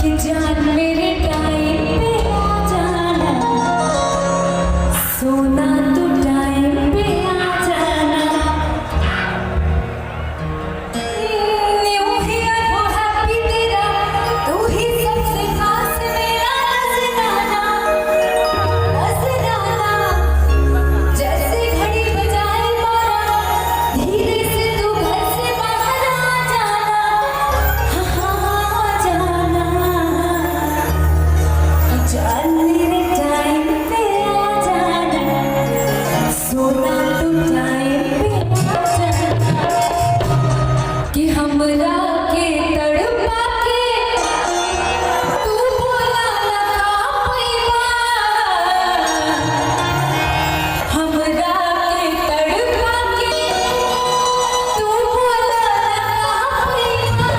कि जान मेरे टाइम पे आ जाना, सोना तू टाइम पे आ जाना। न्यू ईयर हो हैप्पी तेरा, तू ही सबसे खास मेरा नजराना, नजराना। जैसे घड़ी बजाए 12, धीरे से तू घर से बाहर आ जाना, हाँ आ जाना। जान मेरे टाइम पे आ जाना, सोना तू टाइम पे आ जाना। कि हमरा के तड़पा के तू बोला ना का पैबा, हमरा के तड़पा के तू बोला ना का पैबा।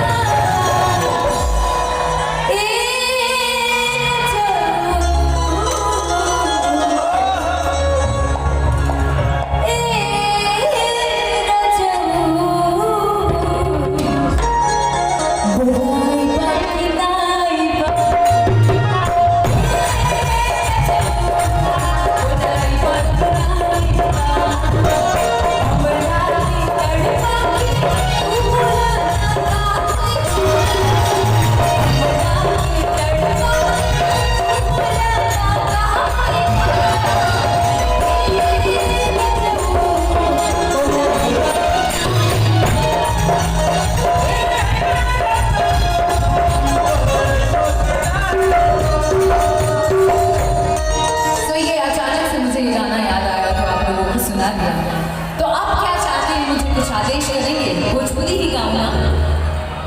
तो आप क्या चाहते हैं, मुझे कुछ आदेश करेंगे? भोजपुरी ही गाऊं ना?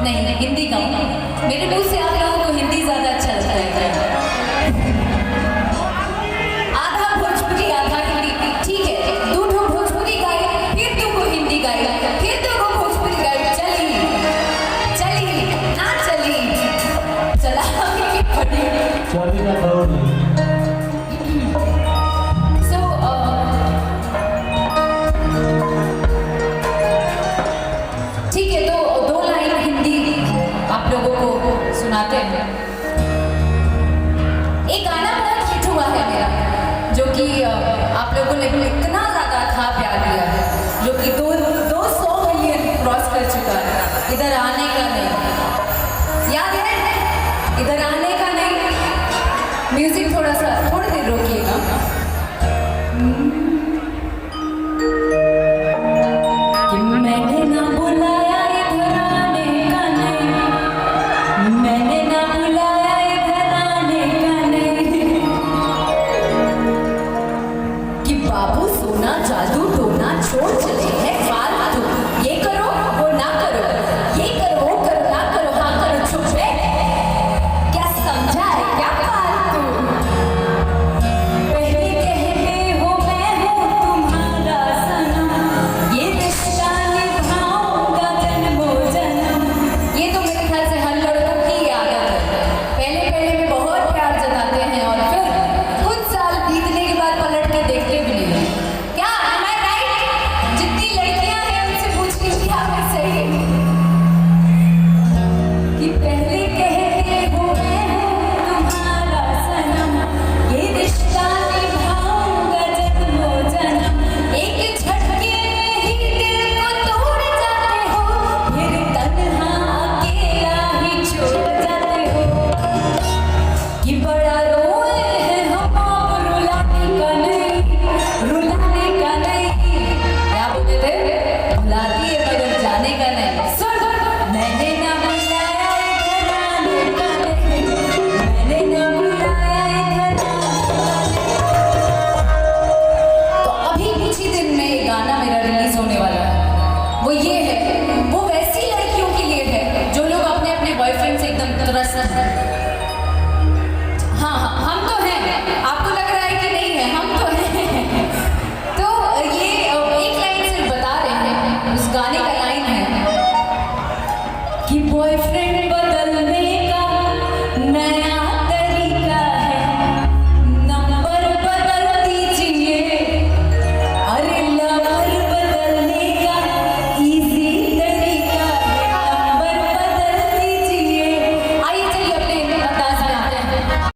नहीं, हिंदी गाऊं। मेरे मुंह से आप लोगों को हिंदी ज्यादा अच्छा लगता है। आधा भोजपुरी आधा हिंदी, ठीक है। दो ठो भोजपुरी गाए, फिर तुमको हिंदी गाए, फिर तुमको भोजपुरी गाए। चली चली ना चली, चला चली ना दौड़ी। ठीक है, तो 2 लाइन हिंदी आप लोगों को सुनाते हैं। एक गाना बहुत हिट हुआ है मेरा, जो कि आप लोगों ने इतना ज्यादा था प्यार दिया है, जो कि 200 मिलियन क्रॉस कर चुका है। इधर आने का नहीं, याद है? इधर आने का नहीं। म्यूजिक थोड़ा सा थोड़ी देर रोकिएगा। कि मैंने ना बुलाया इधर आने का नहीं, मैंने ना बुलाया इधर आने का नहीं। कि बाबू सोना जादू टोना छोड़ चले हैं फालतू, ये करो वो ना करो, ये करो वो करो ना करो, हाँ करो चुप है। क्या समझा है क्या फालतू? पहले कहते हो मैं हूँ तुम्हारा सनम, ये रिश्ता निभाऊंगा जन्मों जन्म। ये तो मेरे ख्याल से हर लड़कों की आदत है। पहले पहले में बहुत प्यार जताते हैं और फिर कुछ साल बीतने के बाद पलट के देखते भी नहीं हैं। क्या am I right? जितनी लड़कियां हैं उनसे पूछ लीजिए आप सही कि पहले कहते हो मैं हूँ तुम्हारा सनम, ये रिश्ता निभाऊंगा जन्मों जन्म। एक झटके में ही दिल को तोड़ जाते हो, फिर तन्हा अकेला ही छोड़ जाते हो। कि बड़ा रोए हैं हम आप, रुलाने का नहीं, रुलाने का नहीं। क्या बोले थे? रुलाती है मगर जाने का नहीं। सुन, मैंने ना बुलाया इधर आने का नहीं, मैंने ना बुलाया इधर आने का नहीं। तो अभी कुछ ही दिन में एक गाना मेरा रिलीज होने वाला है। वो ये है, वो वैसी लड़कियों के लिए है जो लोग अपने अपने बॉयफ्रेंड से एकदम तरस